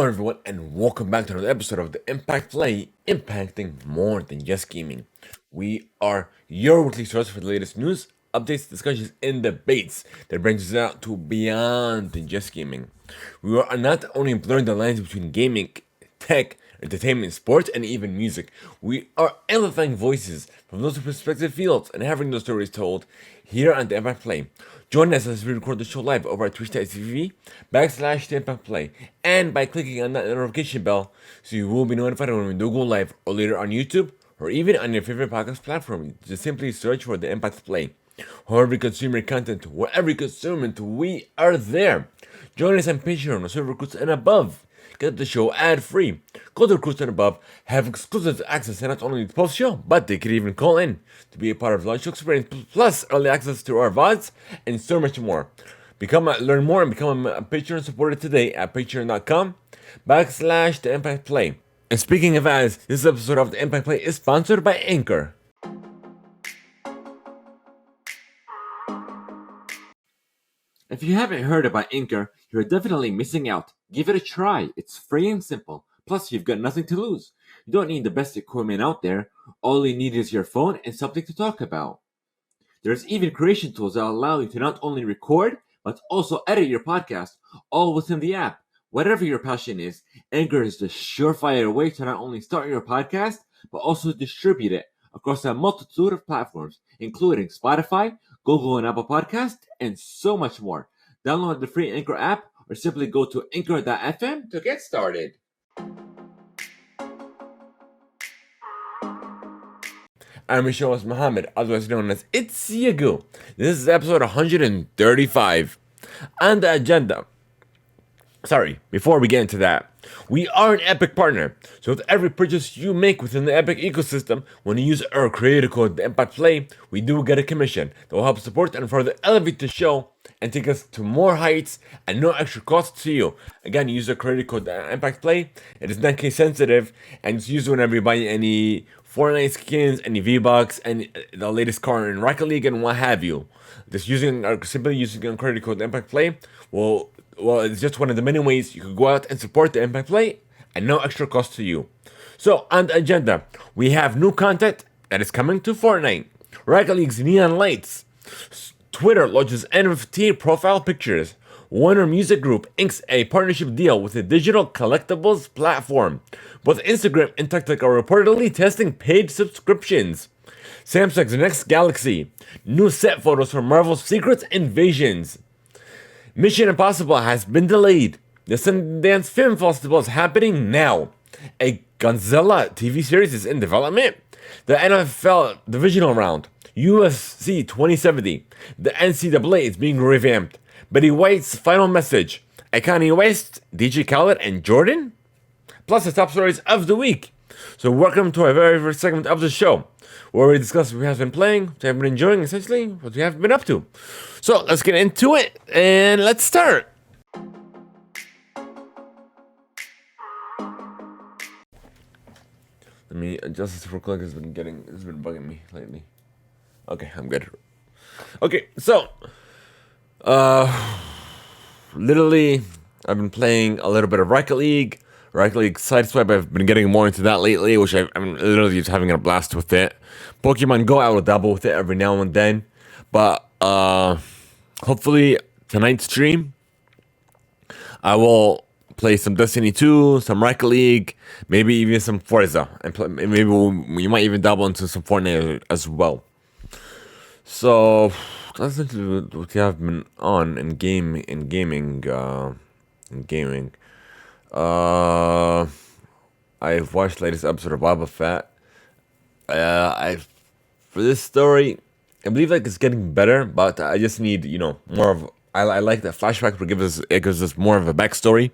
Hello everyone and welcome back to another episode of the Impact Play, impacting more than just gaming. We are your weekly source for the latest news, updates, discussions, and debates that brings us out to beyond than just gaming. We are not only blurring the lines between gaming, tech, entertainment, sports, and even music. We are amplifying voices from those respective fields and having those stories told here on the Impact Play. Join us as we record the show live over at twitch.tv/TheImpactPlay and by clicking on that notification bell so you will be notified when we do go live or later on YouTube or even on your favorite podcast platform. Just simply search for the Impact Play. However you consume your content, wherever you consume it, we are there. Join us on Patreon or Server Recruits and above. Get the show ad-free. Go to Recruits and above, have exclusive access to not only the post-show, but they can even call in to be a part of the live show experience, plus early access to our VODs, and so much more. Learn more and become a Patreon supporter today at patreon.com/TheImpactPlay. And speaking of ads, this episode of The Impact Play is sponsored by Anchor. If you haven't heard about Anchor, you're definitely missing out. Give it a try. It's free and simple. Plus, you've got nothing to lose. You don't need the best equipment out there. All you need is your phone and something to talk about. There's even creation tools that allow you to not only record, but also edit your podcast, all within the app. Whatever your passion is, Anchor is the surefire way to not only start your podcast, but also distribute it across a multitude of platforms, including Spotify, Google and Apple Podcasts, and so much more. Download the free Anchor app or simply go to anchor.fm to get started. I'm your host Muhammad, otherwise known as It's Yagu. This is episode 135. On the agenda, before we get into that, we are an Epic partner. So with every purchase you make within the Epic ecosystem, when you use our creator code, the Impact Play, we do get a commission that will help support and further elevate the show and take us to more heights and no extra cost to you. Again, use the creator code, the Impact Play. It is not case sensitive and it's used whenever you buy any Fortnite skins, any V-Bucks, and the latest car in Rocket League and what have you. Simply using our creator code, the Impact Play, well, it's just one of the many ways you could go out and support the Impact Play and no extra cost to you. So, on the agenda, we have new content that is coming to Fortnite. Rocket League's Neon Lights. Twitter launches NFT profile pictures. Warner Music Group inks a partnership deal with a digital collectibles platform. Both Instagram and TikTok are reportedly testing paid subscriptions. Samsung's next Galaxy. New set photos for Marvel's Secret Invasions. Mission Impossible has been delayed. The Sundance Film Festival is happening now. A Godzilla TV series is in development. The NFL divisional round. UFC 2070. The NCAA is being revamped. Betty White's final message. Kanye West, DJ Khaled, and Jordan. Plus the top stories of the week. So welcome to our very first segment of the show, where we discuss what we have been playing, what we have been enjoying, essentially what we have been up to. So let's get into it and let's start. Let me adjust this real quick. It's been bugging me lately. Okay, I'm good. Okay, so literally I've been playing a little bit of Rocket League Sideswipe. I've been getting more into that lately, which I'm literally just having a blast with it. Pokemon Go, I will dabble with it every now and then. But hopefully tonight's stream, I will play some Destiny 2, some Rocket League, maybe even some Forza, and we might even dabble into some Fortnite as well. So that's what we have been on in gaming. I've watched the latest episode of Boba Fett. For this story, I believe it's getting better, but I just need more of. I like that flashback. It gives us more of a backstory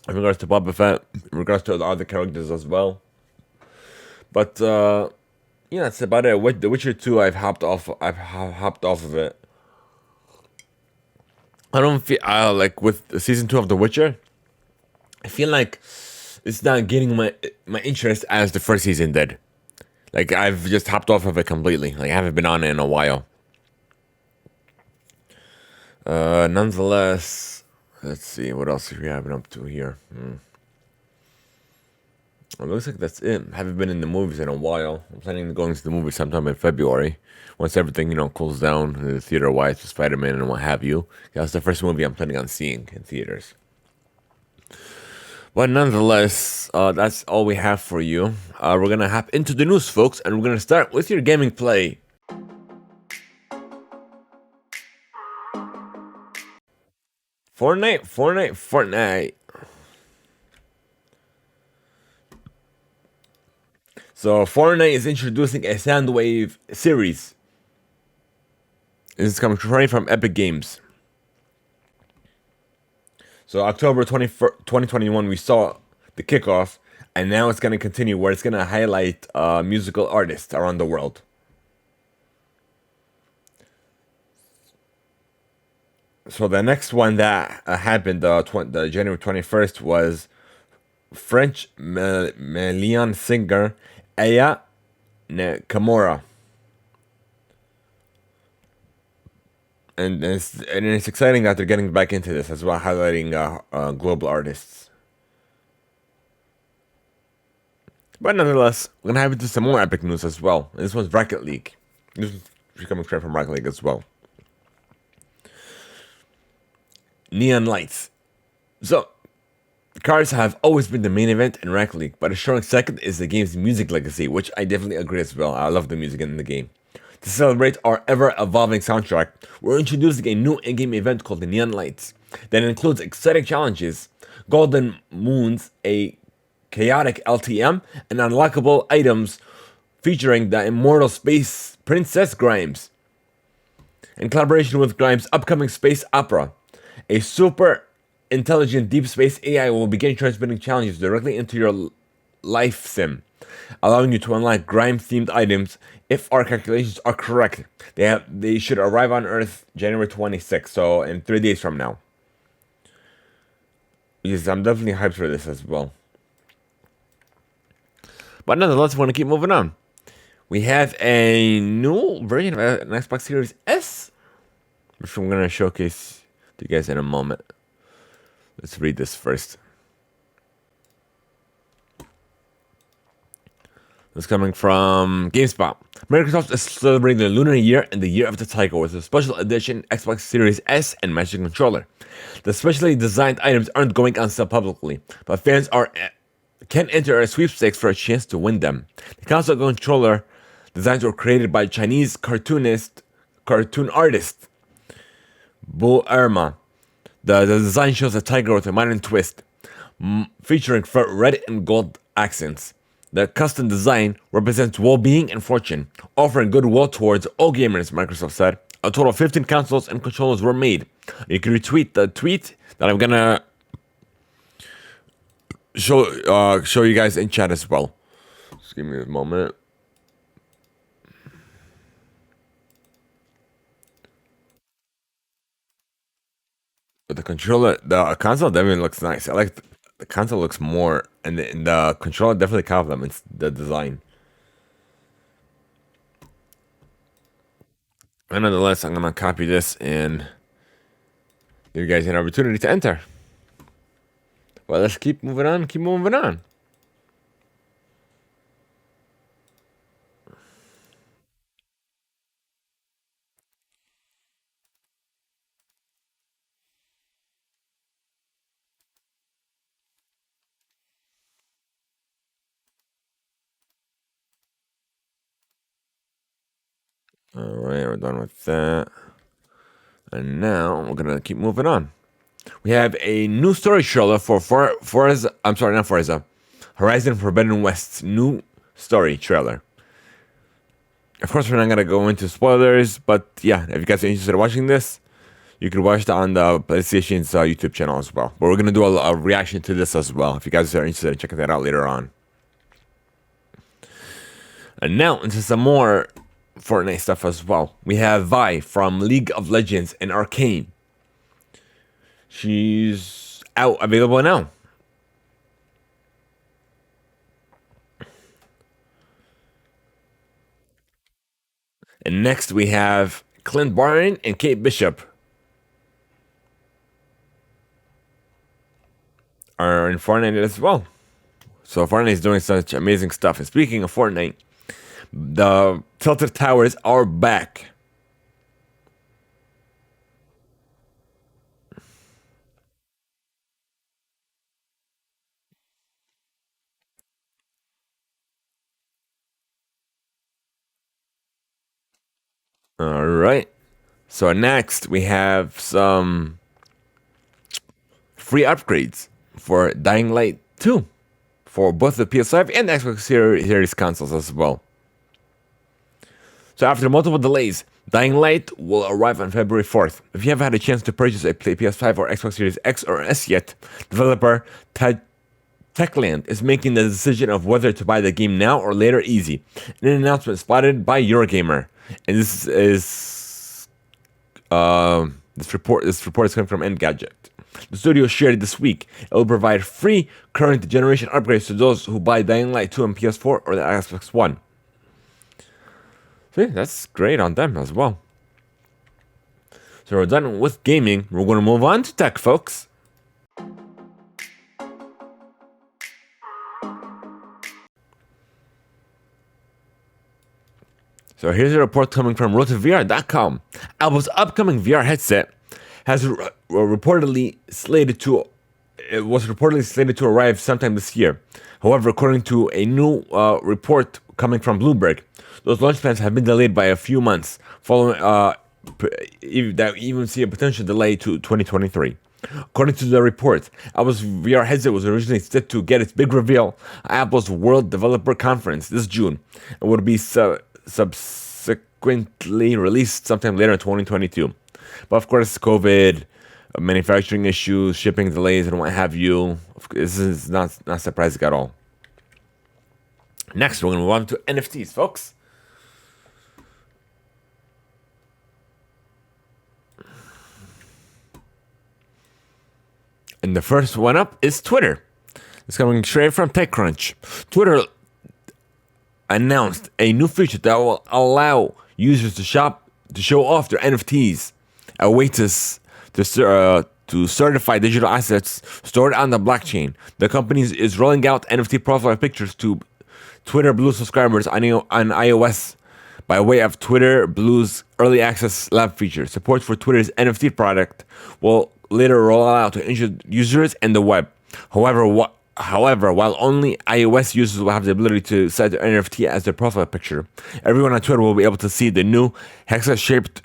in regards to Boba Fett, in regards to the other characters as well. But that's about it. The Witcher 2, I've hopped off of it. I don't feel like with season 2 of The Witcher. I feel like it's not getting my interest as the first season did. Like I've just hopped off of it completely. Like I haven't been on it in a while. Nonetheless, Let's see what else we have been up to here. It looks like that's it. Haven't been in the movies in a while. I'm planning on going to the movies sometime in February, once everything cools down, the theater wise with Spider-Man and what have you. That's the first movie I'm planning on seeing in theaters. But nonetheless, that's all we have for you. We're gonna hop into the news, folks, and we're gonna start with your gaming play. Fortnite. So Fortnite is introducing a Soundwave series. This is coming straight from Epic Games. So October 2021, we saw the kickoff, and now it's going to continue where it's going to highlight musical artists around the world. So the next one that happened, the January 21st, was French Malian singer Aya Nakamura. And it's exciting that they're getting back into this as well, highlighting global artists. But nonetheless, we're gonna have into some more epic news as well. And this one's Rocket League. This is coming straight from Rocket League as well. Neon lights. So, cars have always been the main event in Rocket League, but a showing second is the game's music legacy, which I definitely agree as well. I love the music in the game. To celebrate our ever-evolving soundtrack, we're introducing a new in-game event called the Neon Lights that includes exciting challenges, golden moons, a chaotic LTM, and unlockable items featuring the immortal space princess Grimes. In collaboration with Grimes' upcoming space opera, a super intelligent deep space AI will begin transmitting challenges directly into your life sim, allowing you to unlock Grime-themed items if our calculations are correct. They should arrive on Earth January 26th, so in 3 days from now. Yes, I'm definitely hyped for this as well. But nonetheless, we want to keep moving on. We have a new version of an Xbox Series S, which I'm going to showcase to you guys in a moment. Let's read this first. It's coming from GameSpot. Microsoft is celebrating the Lunar Year and the Year of the Tiger with a special edition Xbox Series S and Magic Controller. The specially designed items aren't going on sale publicly, but fans can enter a sweepstakes for a chance to win them. The console controller designs were created by Chinese cartoon artist Bo Erma. The design shows a tiger with a modern twist, featuring red and gold accents. The custom design represents well-being and fortune, offering goodwill towards all gamers, Microsoft said. A total of 15 consoles and controllers were made. You can retweet the tweet that I'm gonna show you guys in chat as well. Just give me a moment. But the console definitely looks nice. I like the console looks more, and the controller definitely complements the design. And nonetheless, I'm gonna copy this and give you guys an opportunity to enter. Well, let's keep moving on. Keep moving on. All right, we're done with that. And now we're gonna keep moving on. We have a new story trailer for Forza. I'm sorry, not Forza. Horizon Forbidden West's new story trailer. Of course, we're not gonna go into spoilers, but yeah, if you guys are interested in watching this, you can watch it on the PlayStation's YouTube channel as well. But we're gonna do a reaction to this as well. If you guys are interested in checking that out later on. And now into some more Fortnite stuff as well. We have Vi from League of Legends and Arcane. She's out, available now. And next we have Clint Barton and Kate Bishop. are in Fortnite as well. So Fortnite is doing such amazing stuff. And speaking of Fortnite, the Tilted Towers are back. All right. So next we have some free upgrades for Dying Light 2 for both the PS5 and the Xbox Series consoles as well. So after multiple delays, Dying Light will arrive on February 4th. If you haven't had a chance to purchase a PS5 or Xbox Series X or S yet, developer Techland is making the decision of whether to buy the game now or later easy. In an announcement spotted by Eurogamer, and this report is coming from Engadget. The studio shared this week it will provide free current generation upgrades to those who buy Dying Light 2 on PS4 or the Xbox One. So yeah, that's great on them as well. So we're done with gaming. We're going to move on to tech, folks. So here's a report coming from RotoVR.com. Apple's upcoming VR headset was reportedly slated to arrive sometime this year. However, according to a new report coming from Bloomberg, those launch plans have been delayed by a few months, following that even see a potential delay to 2023. According to the report, Apple's VR headset was originally set to get its big reveal at Apple's World Developer Conference this June, and would be subsequently released sometime later in 2022. But of course, COVID, manufacturing issues, shipping delays, and what have you, this is not surprising at all. Next, we're going to move on to NFTs, folks. And the first one up is Twitter. It's coming straight from TechCrunch. Twitter announced a new feature that will allow users to show off their NFTs, a way to certify digital assets stored on the blockchain. The company is rolling out NFT profile pictures to Twitter Blue subscribers on iOS by way of Twitter Blue's early access lab feature. Support for Twitter's NFT product will later roll out to users and the web. However, while only iOS users will have the ability to set their NFT as their profile picture, everyone on Twitter will be able to see the new hexa-shaped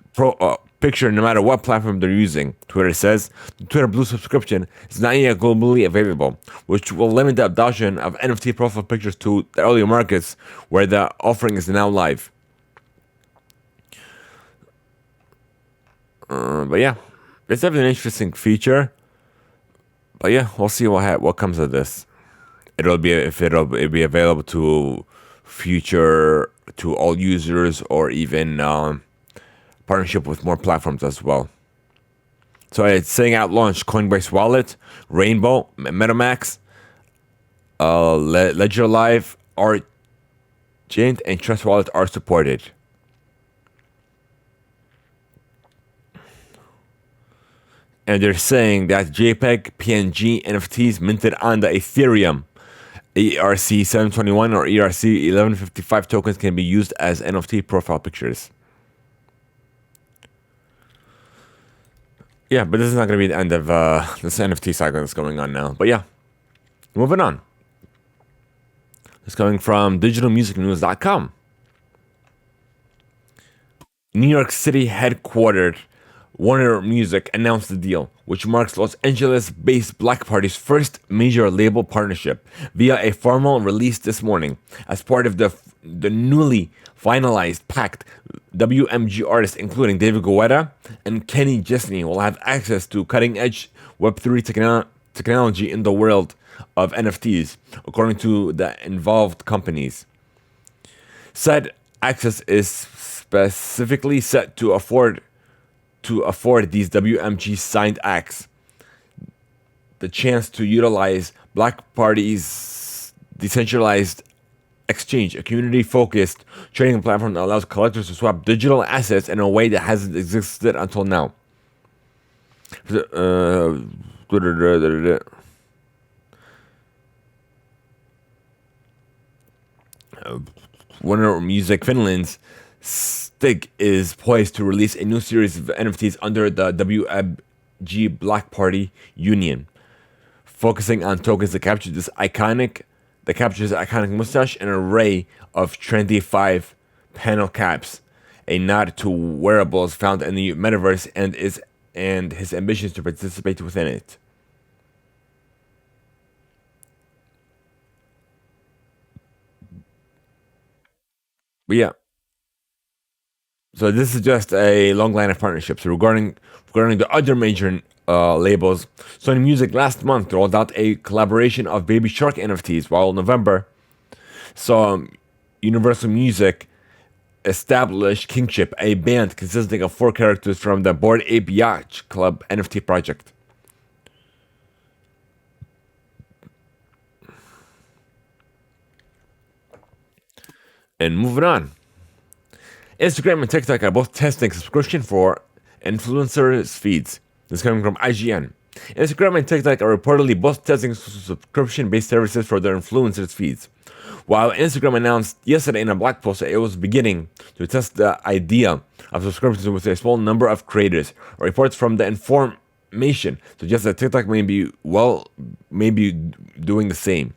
picture no matter what platform they're using. Twitter says the Twitter Blue subscription is not yet globally available, which will limit the adoption of NFT profile pictures to the early markets where the offering is now live. But yeah, it's definitely an interesting feature. But yeah, we'll see what comes of this. It'll be available to all users, or even partnership with more platforms as well. So it's saying at launch, Coinbase Wallet, Rainbow, MetaMask, Ledger Live, Argent, and Trust Wallet are supported. And they're saying that JPEG, PNG, NFTs minted on the Ethereum ERC 721 or ERC 1155 tokens can be used as NFT profile pictures. Yeah, but this is not going to be the end of this NFT cycle that's going on now. But yeah, moving on. It's coming from digitalmusicnews.com. New York City headquartered Warner Music announced the deal, which marks Los Angeles-based Black Party's first major label partnership via a formal release this morning. As part of the newly finalized pact, WMG artists including David Guetta and Kenny Chesney will have access to cutting-edge Web3 technology in the world of NFTs, according to the involved companies. Said access is specifically set to afford these WMG signed acts the chance to utilize Black Party's decentralized exchange, a community-focused trading platform that allows collectors to swap digital assets in a way that hasn't existed until now. Warner Music Finland's Stig is poised to release a new series of NFTs under the WebG Black Party Union, focusing on tokens that capture this iconic mustache and an array of trendy 5-panel caps, a nod to wearables found in the metaverse and his ambitions to participate within it. But yeah, so this is just a long line of partnerships. Regarding the other major labels, Sony Music last month rolled out a collaboration of Baby Shark NFTs, while in November saw Universal Music establish Kingship, a band consisting of 4 characters from the Bored Ape Yacht Club NFT project. And moving on. Instagram and TikTok are both testing subscription for influencers' feeds. This is coming from IGN. Instagram and TikTok are reportedly both testing subscription-based services for their influencers' feeds. While Instagram announced yesterday in a blog post that it was beginning to test the idea of subscriptions with a small number of creators, reports from the information suggest that TikTok may be doing the same.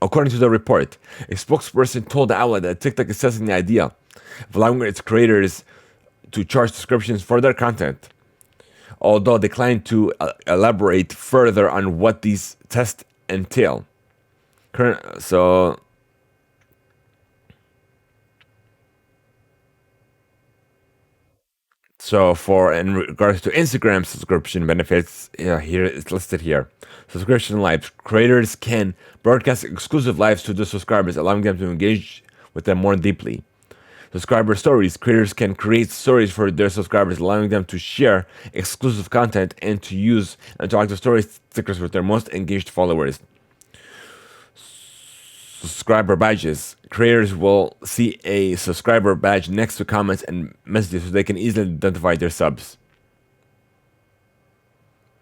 According to the report, a spokesperson told the outlet that TikTok is testing the idea of allowing its creators to charge subscriptions for their content, although declined to elaborate further on what these tests entail. So for in regards to Instagram subscription benefits, here it's listed here. Subscription lives. Creators can broadcast exclusive lives to their subscribers, allowing them to engage with them more deeply. Subscriber stories. Creators can create stories for their subscribers, allowing them to share exclusive content and to use interactive story stickers with their most engaged followers. Subscriber badges. Creators will see a subscriber badge next to comments and messages so they can easily identify their subs.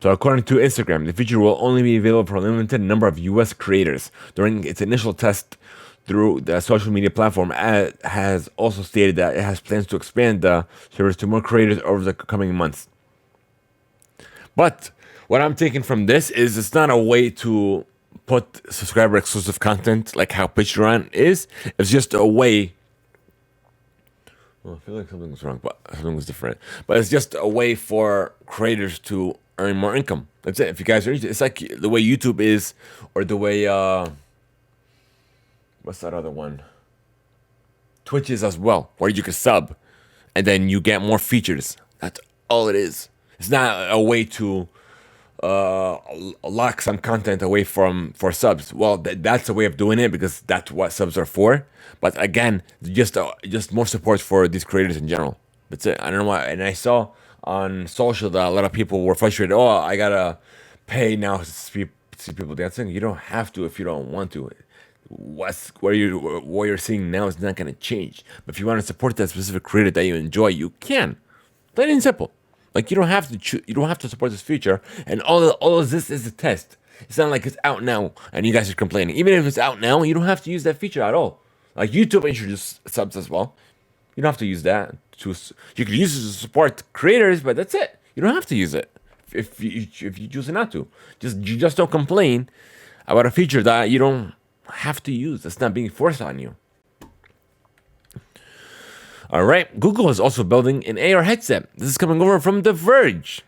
So according to Instagram, the feature will only be available for a limited number of US creators. During its initial test through the social media platform, it has also stated that it has plans to expand the service to more creators over the coming months. But what I'm taking from this is it's not a way to put subscriber exclusive content like how Patreon is. It's just a way. Well, I feel like something was wrong, but something was different. But it's just a way for creators to earn more income. That's it. If you guys are interested, it's like the way YouTube is, or the way what's that other one? Twitch is as well, where you can sub, and then you get more features. That's all it is. It's not a way to lock some content away for subs. Well, that's a way of doing it because that's what subs are for. But again, just more support for these creators in general. That's it. I don't know why. And I saw on social that a lot of people were frustrated. Oh, I gotta pay now to see people dancing. You don't have to if you don't want to. What you're seeing now is not gonna change. But if you want to support that specific creator that you enjoy, you can. Plain and simple. Like you don't have to you don't have to support this feature, and all of this is a test. It's not like it's out now and you guys are complaining. Even if it's out now, you don't have to use that feature at all. Like YouTube introduced subs as well. You don't have to use that. You can use it to support creators, but that's it. You don't have to use it if you choose not to. You just don't complain about a feature that you don't have to use. That's not being forced on you. All right, Google is also building an AR headset. This is coming over from The Verge.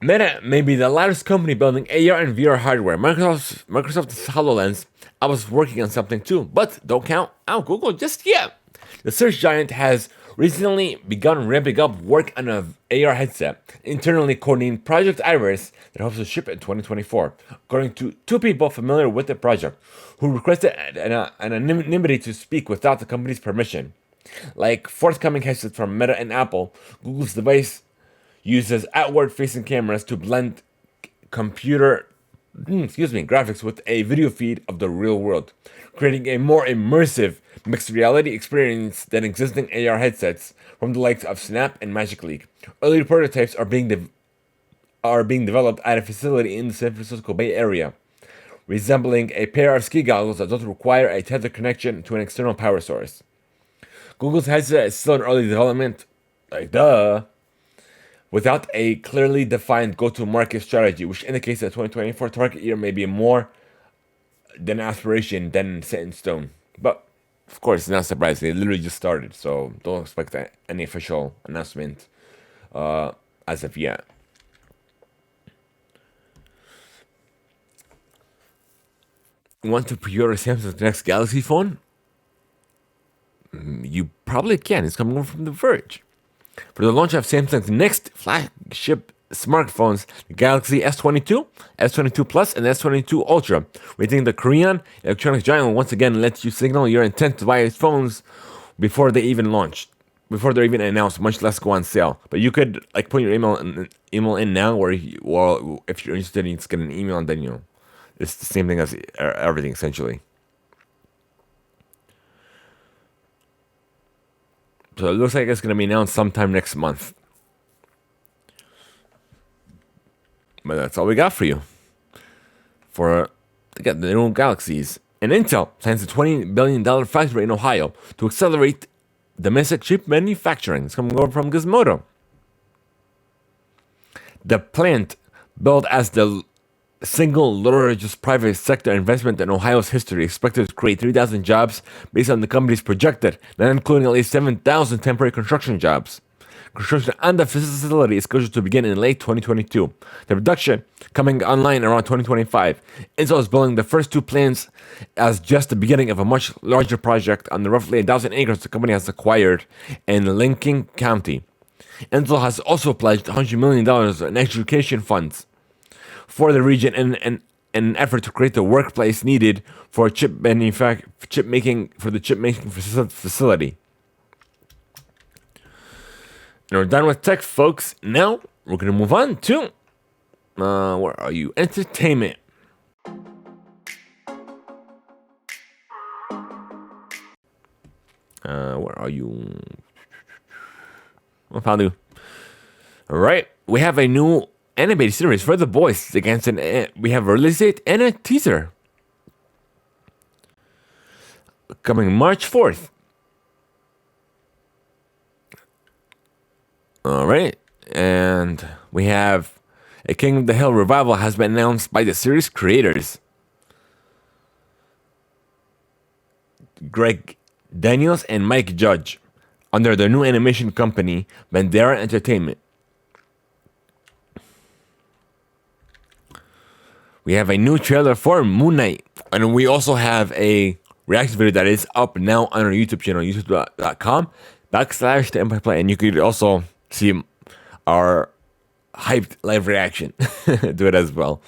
Meta may be the largest company building AR and VR hardware. Microsoft's HoloLens, I was working on something too, but don't count out Google just yet. The search giant has recently begun ramping up work on an AR headset, internally codenamed Project Iris, that hopes to ship in 2024. According to 2 people familiar with the project, who requested anonymity to speak without the company's permission. Like forthcoming headsets from Meta and Apple, Google's device uses outward-facing cameras to blend graphics with a video feed of the real world, creating a more immersive mixed reality experience than existing AR headsets from the likes of Snap and Magic League. Early prototypes are being developed at a facility in the San Francisco Bay Area, resembling a pair of ski goggles that don't require a tether connection to an external power source. Google's headset is still in early development, like duh, without a clearly defined go-to-market strategy, which indicates that 2024 target year may be more than aspiration than set in stone. But of course, it's not surprising. It literally just started, so don't expect any official announcement as of yet. Want to pre-order Samsung's next Galaxy phone? You probably can. It's coming over from The Verge. For the launch of Samsung's next flagship smartphones, the Galaxy S22, S22 Plus, and S22 Ultra, we think the Korean electronics giant will once again let you signal your intent to buy its phones before they even launch, before they're even announced, much less go on sale. But you could like put your email in now, where well, if you're interested, you just get an email, and then it's the same thing as everything essentially. So it looks like it's going to be announced sometime next month. But that's all we got for you. For the new Galaxies. And Intel signs a $20 billion factory in Ohio to accelerate domestic chip manufacturing. It's coming over from Gizmodo. The plant, built as the single largest private sector investment in Ohio's history, expected to create 3,000 jobs based on the company's projected, not including at least 7,000 temporary construction jobs. Construction on the facility is scheduled to begin in late 2022. The production coming online around 2025. Intel is building the first two plants as just the beginning of a much larger project on the roughly 1,000 acres the company has acquired in Lincoln County. Intel has also pledged $100 million in education funds for the region in an effort to create the workplace needed for chip making facility. And we're done with tech, folks. Now we're gonna move on to where are you? Entertainment. Where are you? I found you. All right, we have a new animated series for the boys against we have a release date and a teaser coming March 4th. All right, and we have a King of the Hill revival has been announced by the series creators Greg Daniels and Mike Judge under their new animation company Bandera Entertainment. We have a new trailer for Moon Knight, and we also have a reaction video that is up now on our YouTube channel, youtube.com/THEIMPACTPLAY, and you could also see our hyped live reaction to it as well.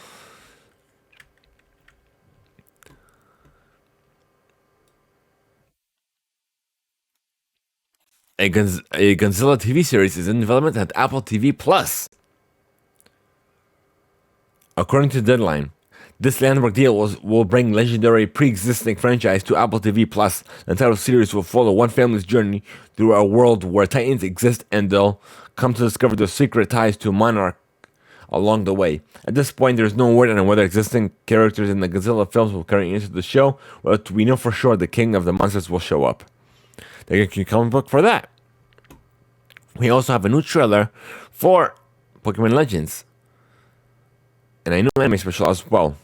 A Godzilla TV series is in development at Apple TV Plus. According to Deadline, this landmark deal will bring legendary pre-existing franchise to Apple TV Plus. The entire series will follow one family's journey through a world where titans exist, and they'll come to discover their secret ties to Monarch along the way. At this point, there's no word on whether existing characters in the Godzilla films will carry into the show, but we know for sure the King of the Monsters will show up. They can comic book for that. We also have a new trailer for Pokemon Legends and a new anime special as well.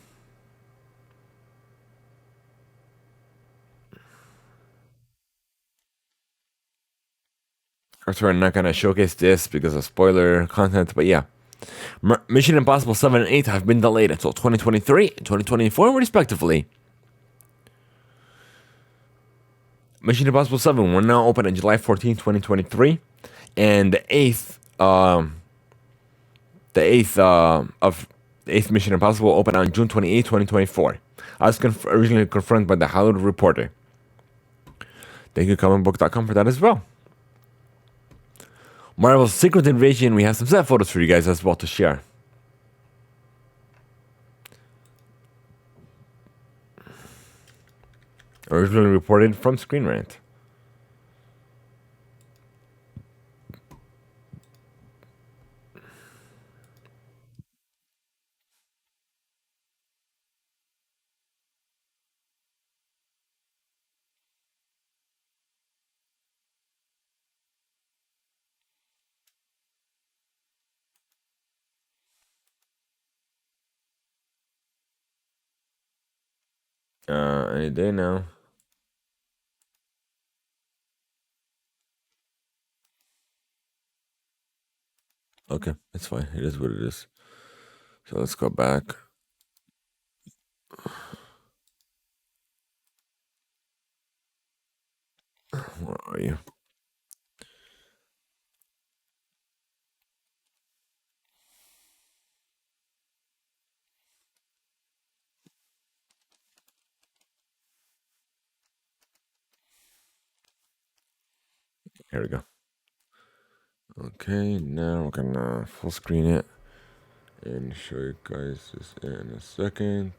Of course, we're not going to showcase this because of spoiler content, but yeah. Mission Impossible 7 and 8 have been delayed until 2023 and 2024, respectively. Mission Impossible 7 will now open on July 14, 2023, and the eighth of the eighth Mission Impossible will open on June 28, 2024. As originally confirmed by the Hollywood Reporter. Thank you, comicbook.com, for that as well. Marvel's Secret Invasion, we have some set photos for you guys as well to share. Originally reported from Screen Rant. Any day now. Okay, it's fine. It is what it is. So let's go back. Where are you? Here we go. Okay, now we're gonna full screen it and show you guys this in a second.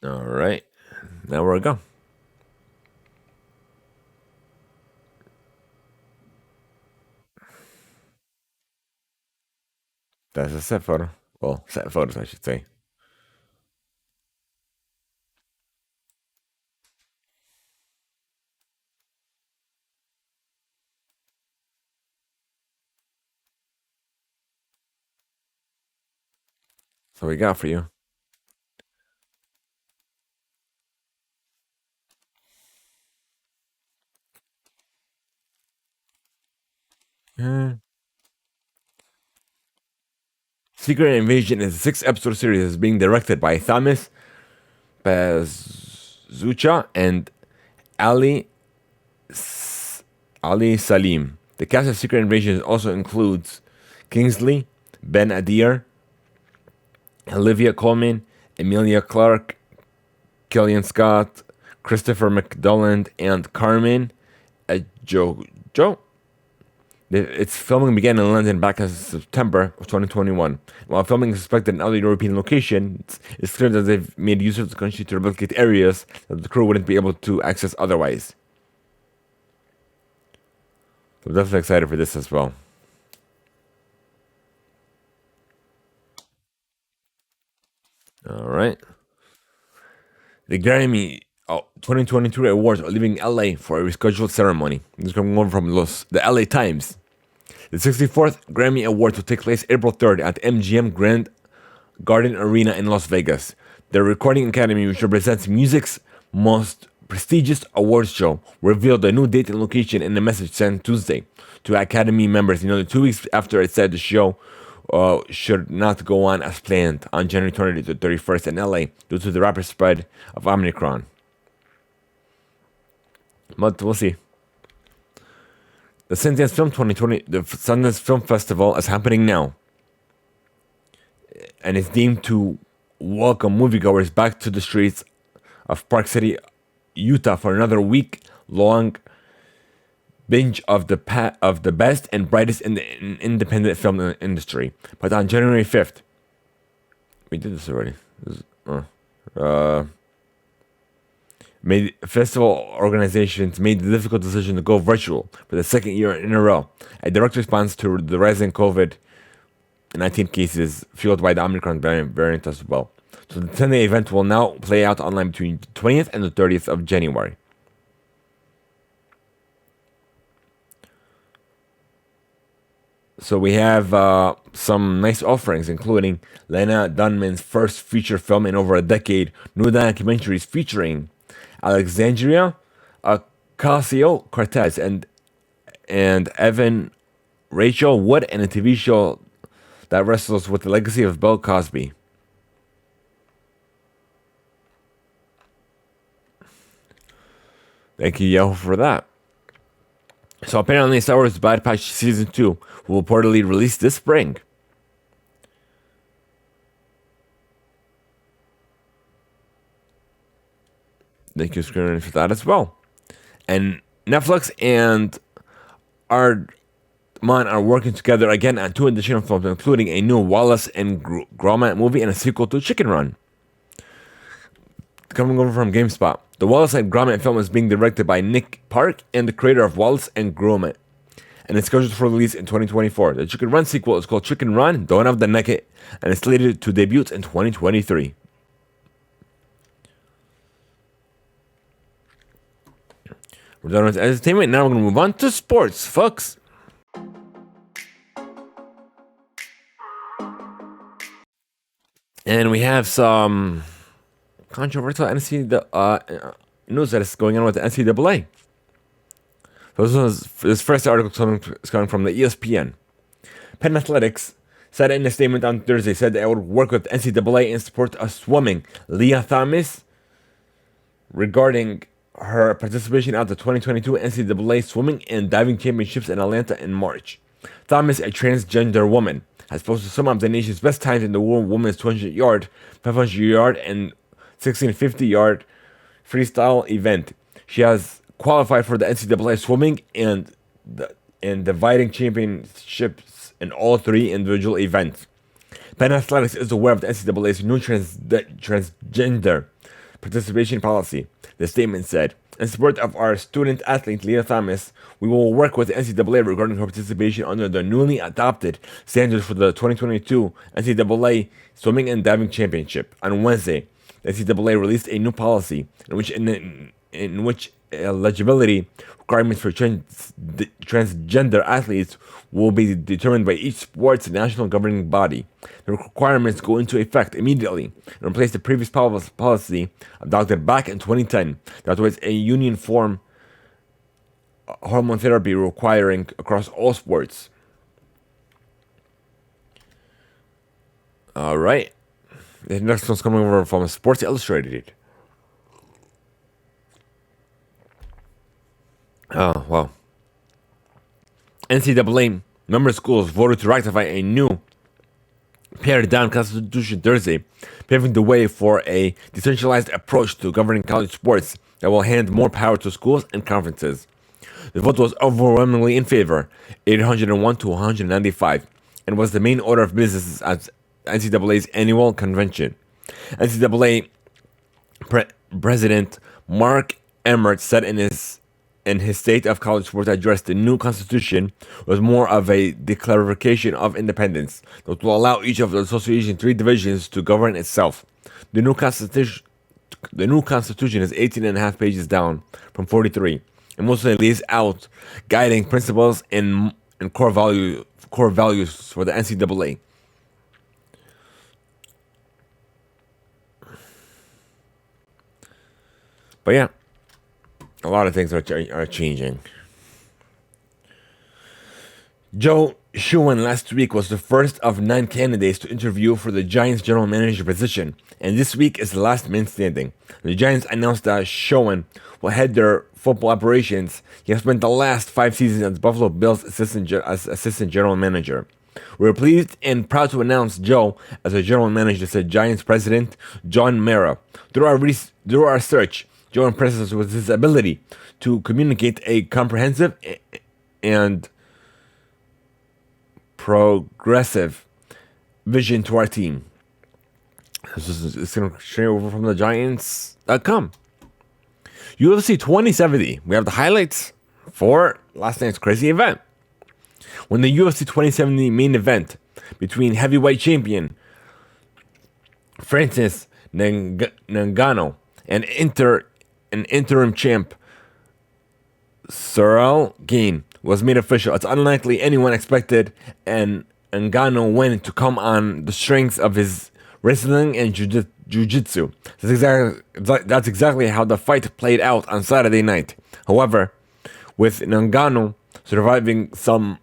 All right, now we're go. That's a set photo. Well, set photos, I should say. So we got for you. Yeah. Secret Invasion is a 6 episode series that's being directed by Thamis Bazucha and Ali Ali Salim. The cast of Secret Invasion also includes Kingsley, Ben Adir, Olivia Colman, Emilia Clarke, Killian Scott, Christopher McDowland, and Carmen Joe. Its filming began in London back in September of 2021. While filming is suspected in other European locations, it's clear that they've made use of the country to replicate areas that the crew wouldn't be able to access otherwise. So I'm definitely excited for this as well. All right. The Grammy 2023 awards are leaving LA for a rescheduled ceremony. This is coming over from the LA Times. The 64th Grammy Awards will take place April 3rd at MGM Grand Garden Arena in Las Vegas. The Recording Academy, which represents music's most prestigious awards show, revealed a new date and location in a message sent Tuesday to Academy members nearly 2 weeks after it said the show should not go on as planned on January 20th to 31st in LA due to the rapid spread of Omicron. But we'll see. The Sundance Film 2020, the Sundance Film Festival is happening now, and it's deemed to welcome moviegoers back to the streets of Park City, Utah, for another week-long binge of the best and brightest in the independent film industry. But on January 5th, we did this already. Festival organizations made the difficult decision to go virtual for the second year in a row, a direct response to the rising COVID-19 cases fueled by the Omicron variant as well. So the 10-day event will now play out online between the 20th and the 30th of January. So we have some nice offerings, including Lena Dunham's first feature film in over a decade, new documentaries featuring Alexandria Ocasio-Cortez and Evan Rachel Wood, and a TV show that wrestles with the legacy of Bill Cosby. Thank you, Yahoo, for that. So apparently Star Wars Bad Batch Season 2 will reportedly release this spring. Thank you, Screen, for that as well. And Netflix and Ardman are working together again on 2 additional films, including a new Wallace and Gromit movie and a sequel to Chicken Run. Coming over from GameSpot, the Wallace and Gromit film is being directed by Nick Park and the creator of Wallace and Gromit, and it's scheduled for release in 2024. The Chicken Run sequel is called Chicken Run, Don't Have the Naked, and it's slated to debut in 2023. We're done with entertainment. Now we're going to move on to sports, folks. And we have some controversial news that is going on with the NCAA. This first article is coming from the ESPN. Penn Athletics said in a statement on Thursday said they would work with NCAA in support of swimming Leah Thomas regarding her participation at the 2022 NCAA Swimming and Diving Championships in Atlanta in March. Thomas, a transgender woman, has posted some of the nation's best times in the world women's 200 yard, 500 yard, and 1650 yard freestyle event. She has qualified for the NCAA Swimming and Diving Championships in all three individual events. Penn Athletics is aware of the NCAA's new transgender participation policy. The statement said, in support of our student athlete Leah Thomas, we will work with the NCAA regarding her participation under the newly adopted standards for the 2022 NCAA Swimming and Diving Championship. On Wednesday, the NCAA released a new policy in which eligibility requirements for transgender athletes will be determined by each sport's national governing body. The requirements go into effect immediately and replace the previous policy adopted back in 2010 that was a uniform hormone therapy requiring across all sports. All right. The next one's coming over from Sports Illustrated. Oh, wow. NCAA member schools voted to ratify a new pared-down constitution Thursday, paving the way for a decentralized approach to governing college sports that will hand more power to schools and conferences. The vote was overwhelmingly in favor, 801 to 195, and was the main order of business at NCAA's annual convention. NCAA President Mark Emmert said in his State of College Sports address, the new constitution was more of a declaration of independence that will allow each of the association's three divisions to govern itself. The new constitution is 18 and a half pages down from 43, and mostly lays out guiding principles and core values for the NCAA. But yeah, a lot of things are changing. Joe Schoen last week was the first of 9 candidates to interview for the Giants general manager position, and this week is the last man standing. The Giants announced that Schoen will head their football operations. He has spent the last 5 seasons as Buffalo Bills assistant general manager. We're pleased and proud to announce Joe as a general manager, said Giants president John Mara. Through our search, Joe impresses us with his ability to communicate a comprehensive and progressive vision to our team. It's going to share over from the Giants.com. UFC 2070. We have the highlights for last night's crazy event. When the UFC 2070 main event between heavyweight champion Francis Ngannou and interim champ Cyril Gane was made official, it's unlikely anyone expected an Ngannou win to come on the strengths of his wrestling and jiu-jitsu. That's exactly how the fight played out on Saturday night. However, with Ngannou surviving some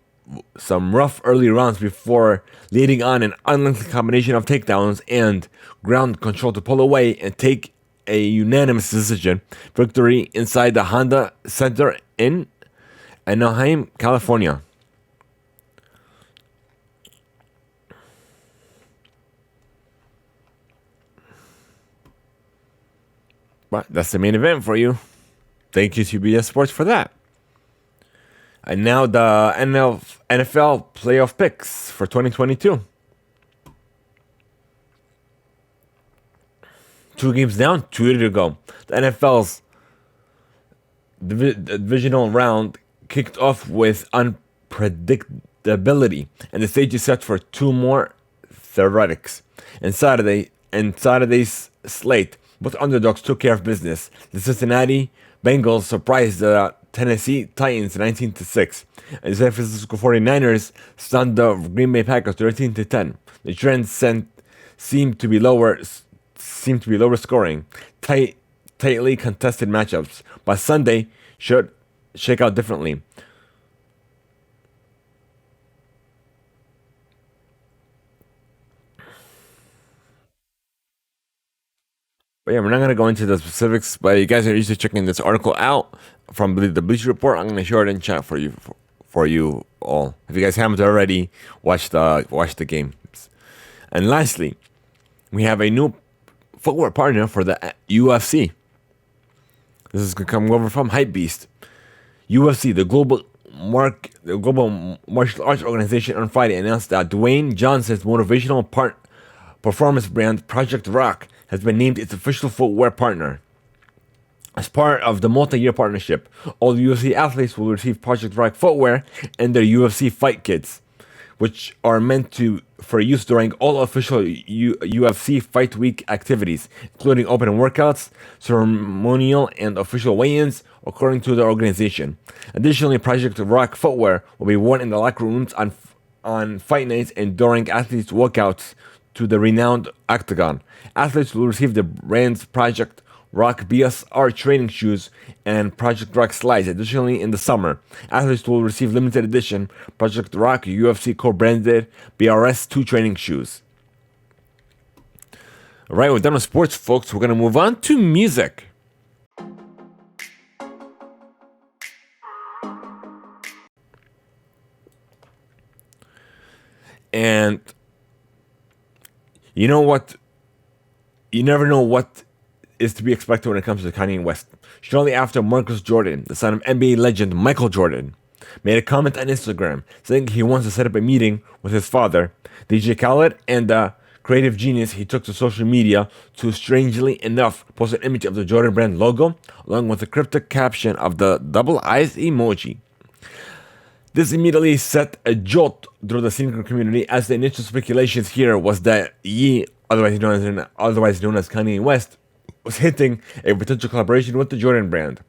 rough early rounds before leading on an unlikely combination of takedowns and ground control to pull away and take a unanimous decision victory inside the Honda Center in Anaheim, California. But that's the main event for you. Thank you, CBS Sports, for that. And now the NFL playoff picks for 2022. 2 games down, 2 to go. The NFL's divisional round kicked off with unpredictability, and the stage is set for 2 more theoretics. And Saturday's slate, both underdogs took care of business. The Cincinnati Bengals surprised the Tennessee Titans 19-6, and the San Francisco 49ers stunned the Green Bay Packers 13-10. The trend sent seem to be lower seem to be lower scoring, tightly contested matchups, but Sunday should shake out differently. But yeah, we're not gonna go into the specifics, but you guys are usually checking this article out from the Bleacher Report. I'm gonna share it in chat for you all. If you guys haven't already, watch the games. And lastly, we have a new footwear partner for the UFC. This is coming over from Hypebeast. UFC, the global martial arts organization, on Friday announced that Dwayne Johnson's motivational performance brand Project Rock has been named its official footwear partner. As part of the multi-year partnership, all UFC athletes will receive Project Rock footwear and their UFC fight kits, which are meant for use during all official UFC Fight Week activities, including open workouts, ceremonial, and official weigh-ins, according to the organization. Additionally, Project Rock footwear will be worn in the locker rooms on fight nights and during athletes' walkouts to the renowned Octagon. Athletes will receive the brand's Project Rock BSR training shoes and Project Rock slides. Additionally, in the summer, athletes will receive limited edition Project Rock UFC co-branded BRS2 training shoes. All right, we're done with sports, folks. We're gonna move on to music. And you know what? You never know what is to be expected when it comes to Kanye West. Shortly after, Marcus Jordan, the son of NBA legend Michael Jordan, made a comment on Instagram saying he wants to set up a meeting with his father, DJ Khaled, and the creative genius he took to social media to, strangely enough, post an image of the Jordan brand logo along with a cryptic caption of the double eyes emoji. This immediately set a jolt through the sneaker community, as the initial speculations here was that Ye, otherwise known as Kanye West, was hinting a potential collaboration with the Jordan brand,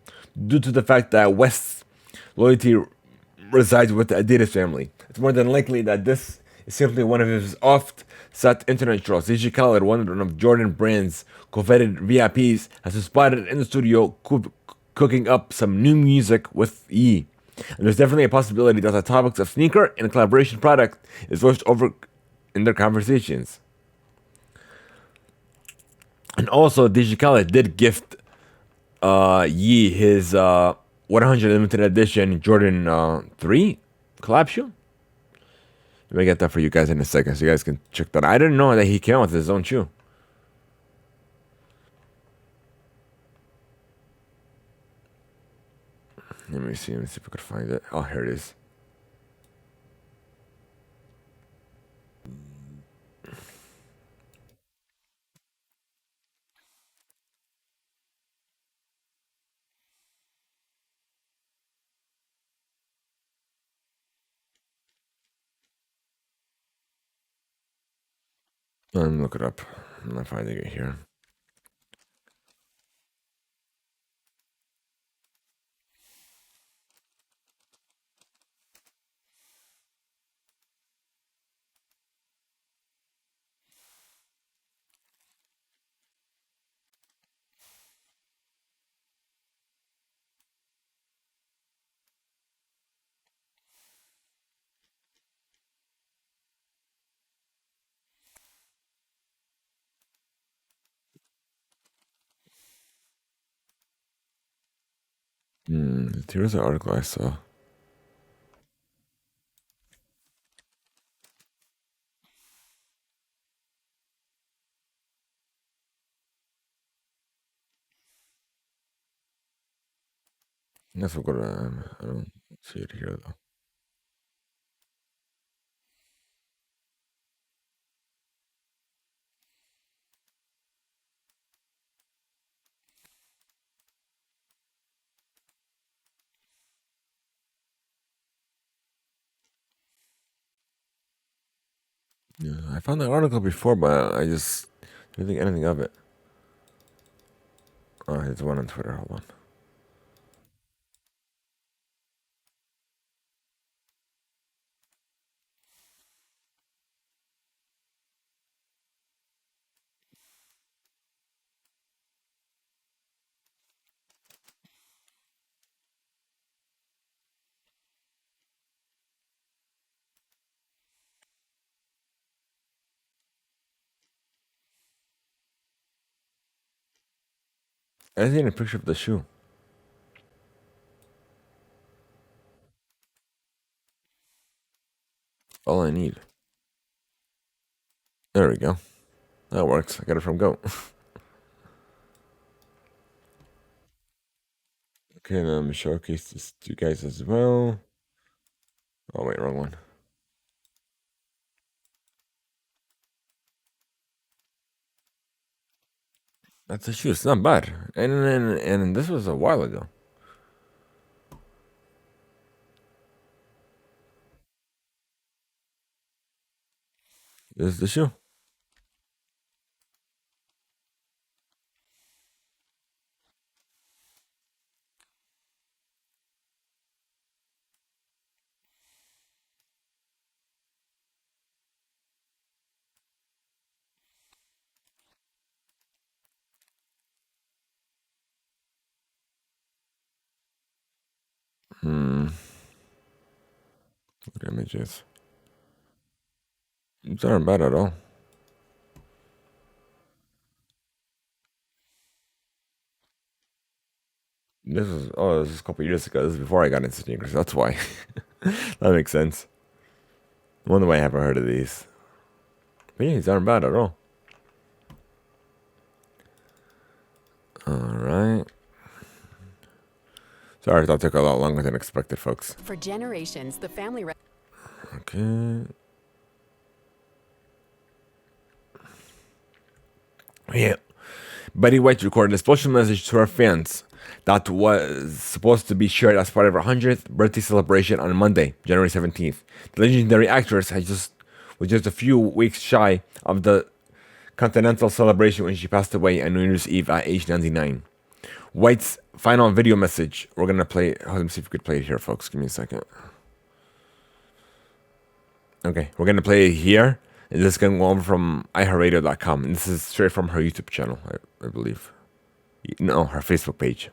due to the fact that West's loyalty resides with the Adidas family. It's more than likely that this is simply one of his oft-set internet trolls. DJ Khaled, one of Jordan brand's coveted VIPs, has been spotted in the studio cooking up some new music with Ye. And there's definitely a possibility that the topics of sneaker and collaboration product is voiced over in their conversations. And also, DJ Khaled did gift Ye his 100 limited edition Jordan 3 collab shoe. Let me get that for you guys in a second so you guys can check that out. I didn't know that he came out with his own shoe. Let me see if I could find it. Oh, here it is. Let me look it up. I'm not finding it here. Here's the article I saw. Let's go to. I don't see it here though. Yeah, I found the article before, but I just didn't think anything of it. Oh, there's one on Twitter. Hold on. I see a picture of the shoe. All I need. There we go. That works. I got it from Go. Okay, now let me showcase this to you guys as well. Oh wait, wrong one. That's a shoe. It's not bad. And this was a while ago. This is the shoe. What images? These aren't bad at all. This is a couple years ago. This is before I got into sneakers. That's why. That makes sense. I wonder why I haven't heard of these. But yeah, these aren't bad at all. Alright. Sorry, that took a lot longer than expected, folks. For generations, the family... Okay. Yeah. Betty White recorded a special message to her fans that was supposed to be shared as part of her 100th birthday celebration on Monday, January 17th. The legendary actress was just a few weeks shy of the continental celebration when she passed away on New Year's Eve at age 99. White's final video message. We're going to play. Let me see if we could play it here, folks. Give me a second. Okay, we're going to play it here. And this is going to go over from iHeartRadio.com. And this is straight from her YouTube channel, I believe. No, her Facebook page.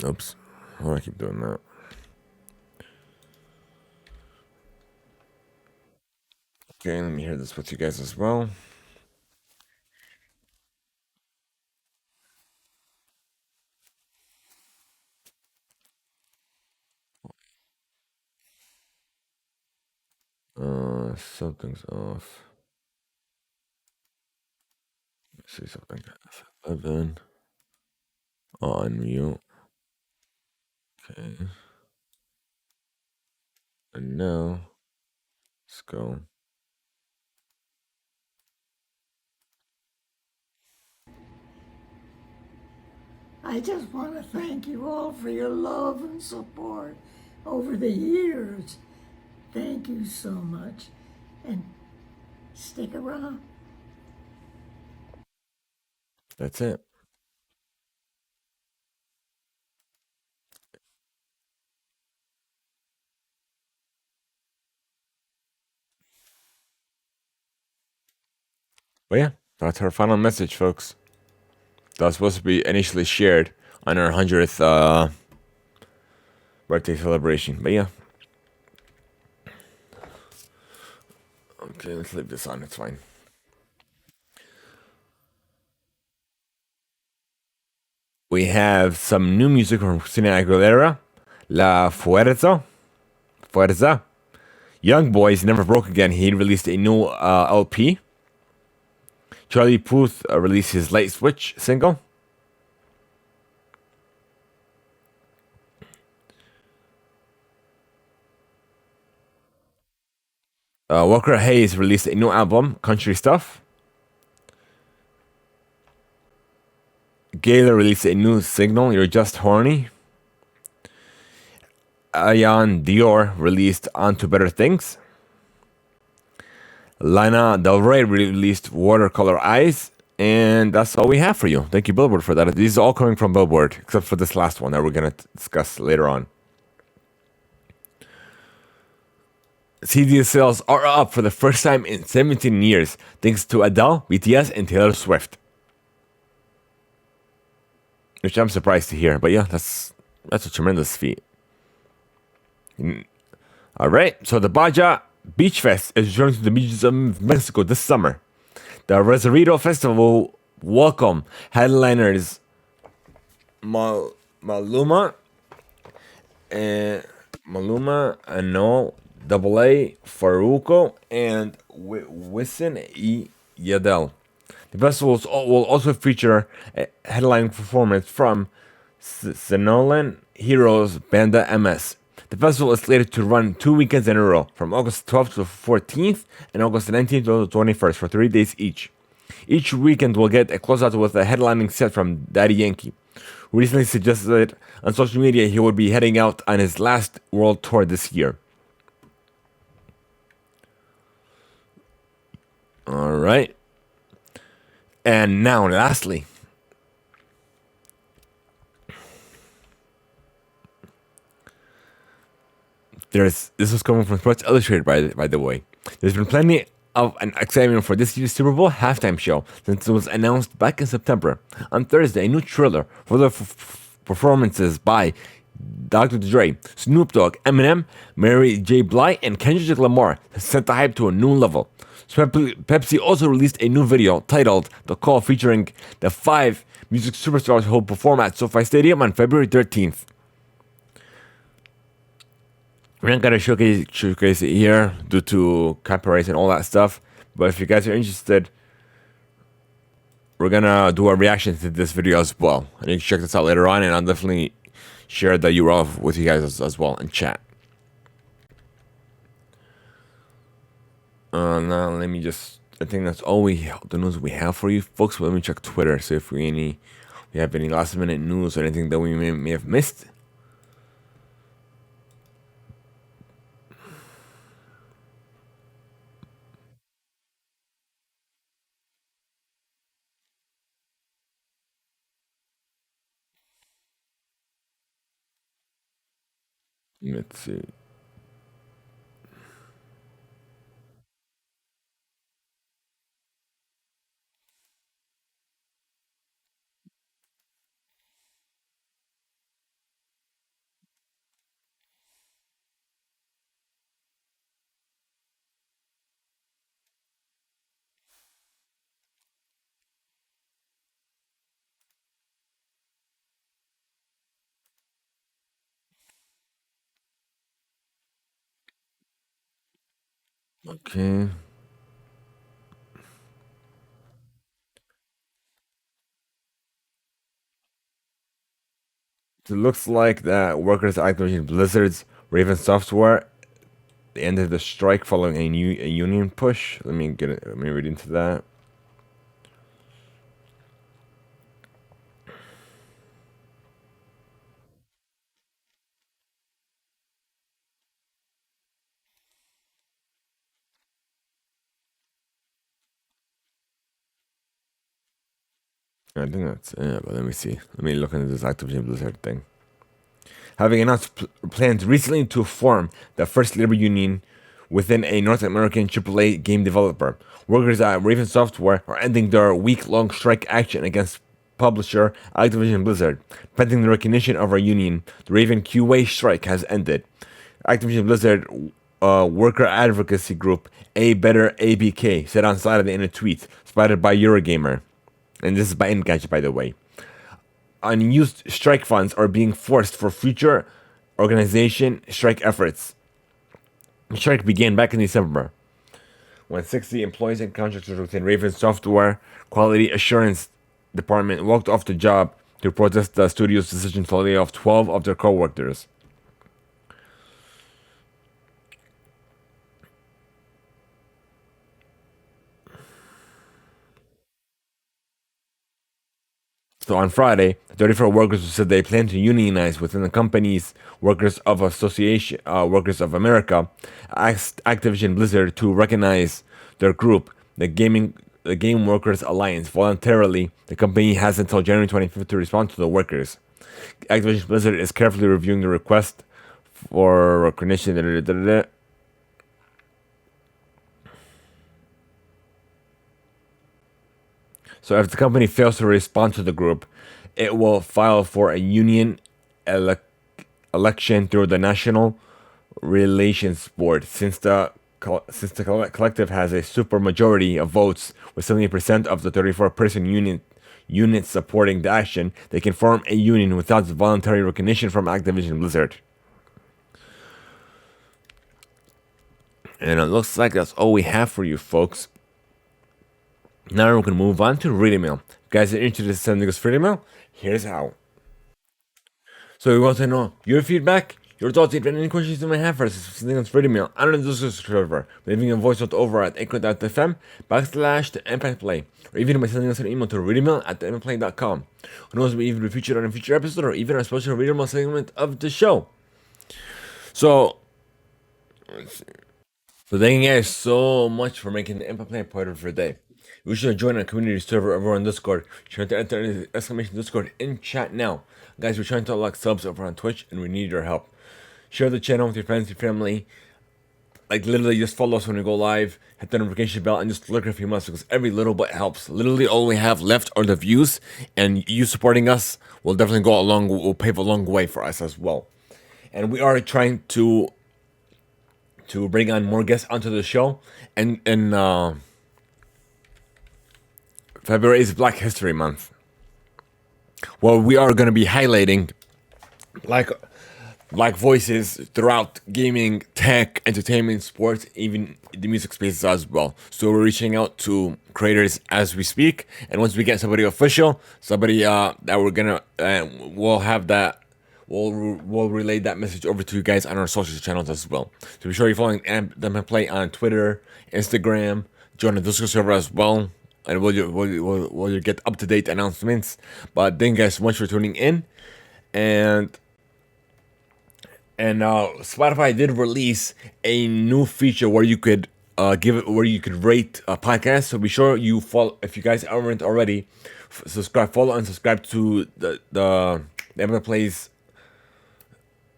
Oops. Why do I keep doing that? Okay, let me hear this with you guys as well. Something's off. Let's see something. 11. On mute. Okay. And now, let's go. I just want to thank you all for your love and support over the years. Thank you so much. And stick around. That's it. But yeah, that's her final message, folks. That was supposed to be initially shared on her 100th birthday celebration. But yeah. Okay, let's leave this on. It's fine. We have some new music from Christina Aguilera. La Fuerza. Fuerza. Young Boys Never Broke Again. He released a new LP. Charlie Puth released his Light Switch single. Walker Hayes released a new album, Country Stuff. Gaylor released a new single, You're Just Horny. Ayan Dior released On to Better Things. Lana Del Rey released Watercolor Eyes. And that's all we have for you. Thank you, Billboard, for that. These are all coming from Billboard, except for this last one that we're going to discuss later on. CD sales are up for the first time in 17 years, thanks to Adele, BTS, and Taylor Swift. Which I'm surprised to hear, but yeah, that's a tremendous feat. All right, so the Baja Beach Fest is returning to the beaches of Mexico this summer. The Rosarito Festival will welcome headliners Maluma and Anol, Double A, Faruko, and Wisin E. Yadel. The festivals will also feature a headline performance from Sinolan Heroes Banda MS. The festival is slated to run 2 weekends in a row, from August 12th to 14th and August 19th to 21st, for 3 days each. Each weekend will get a closeout with a headlining set from Daddy Yankee, who recently suggested on social media he would be heading out on his last world tour this year. Alright. And now, lastly, this was coming from Sports Illustrated, by the way. There's been plenty of an excitement for this year's Super Bowl halftime show since it was announced back in September. On Thursday, a new trailer for the performances by Dr. Dre, Snoop Dogg, Eminem, Mary J. Blige, and Kendrick Lamar has sent the hype to a new level. So Pepsi also released a new video titled The Call, featuring the 5 music superstars who will perform at SoFi Stadium on February 13th. We're not going to showcase it here due to copyrights and all that stuff. But if you guys are interested, we're going to do a reaction to this video as well. And you can check this out later on, and I'll definitely share the URL with you guys as well in chat. Now let me just, I think that's all the news we have for you folks. But let me check Twitter, see if we have any last minute news or anything that we may have missed. Let's see. Okay. It looks like that workers at Activision Blizzard's Raven Software, they ended the strike following a union push. Let me read into that. I think that's it, but let me see. Let me look into this Activision Blizzard thing. Having announced plans recently to form the first labor union within a North American AAA game developer, workers at Raven Software are ending their week-long strike action against publisher Activision Blizzard. Pending the recognition of our union, the Raven QA strike has ended. Activision Blizzard worker advocacy group A Better ABK said on Saturday in a tweet spotted by Eurogamer. And this is by Engadget, by the way. Unused strike funds are being forced for future organization strike efforts. The strike began back in December, when 60 employees and contractors within Raven Software Quality Assurance Department walked off the job to protest the studio's decision to lay off 12 of their co-workers. So on Friday, 34 workers said they plan to unionize within the company's Workers of America asked Activision Blizzard to recognize their group, the Game Workers Alliance. Voluntarily, the company has until January 25th to respond to the workers. Activision Blizzard is carefully reviewing the request for recognition. So if the company fails to respond to the group, it will file for a union election through the National Relations Board. Since the collective has a super majority of votes with 70% of the 34-person unit supporting the action, they can form a union without voluntary recognition from Activision Blizzard. And it looks like that's all we have for you folks. Now we're going to move on to reading mail. If you guys are interested in sending us reading mail, here's how. So we want to know your feedback, your thoughts, and any questions you might have for us. Sending us reading mail on the Discord server, leaving a voice note over at anchor.fm/TheImpactPlay, or even by sending us an email to readingmail@theimpactplay.com. Who knows, we even be featured on a future episode or even a special reading mail segment of the show. So thank you guys so much for making the Impact Play part of your day. You should join our community server over on Discord. Trying to enter the exclamation Discord in chat now. Guys, we're trying to unlock subs over on Twitch and we need your help. Share the channel with your friends, your family. Like literally just follow us when we go live. Hit the notification bell and just look a few months because every little bit helps. Literally all we have left are the views, and you supporting us will definitely will pave a long way for us as well. And we are trying to bring on more guests onto the show, and February is Black History Month. Well, we are going to be highlighting black voices throughout gaming, tech, entertainment, sports, even the music spaces as well. So we're reaching out to creators as we speak, and once we get somebody official, somebody that we're gonna, we'll have that. We'll relay that message over to you guys on our social channels as well. So be sure you're following them play on Twitter, Instagram, join the Discord server as well, and we'll get up-to-date announcements. But thank you guys so much for tuning in, and Spotify did release a new feature where you could rate a podcast. So be sure you follow, if you guys aren't already, follow and subscribe to the Impact Plays.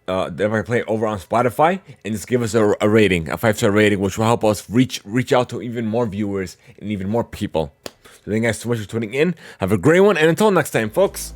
The Impact Play over on Spotify, and just give us a rating, a 5-star rating, which will help us reach out to even more viewers and even more people. So thank you guys so much for tuning in. Have a great one, and until next time, folks.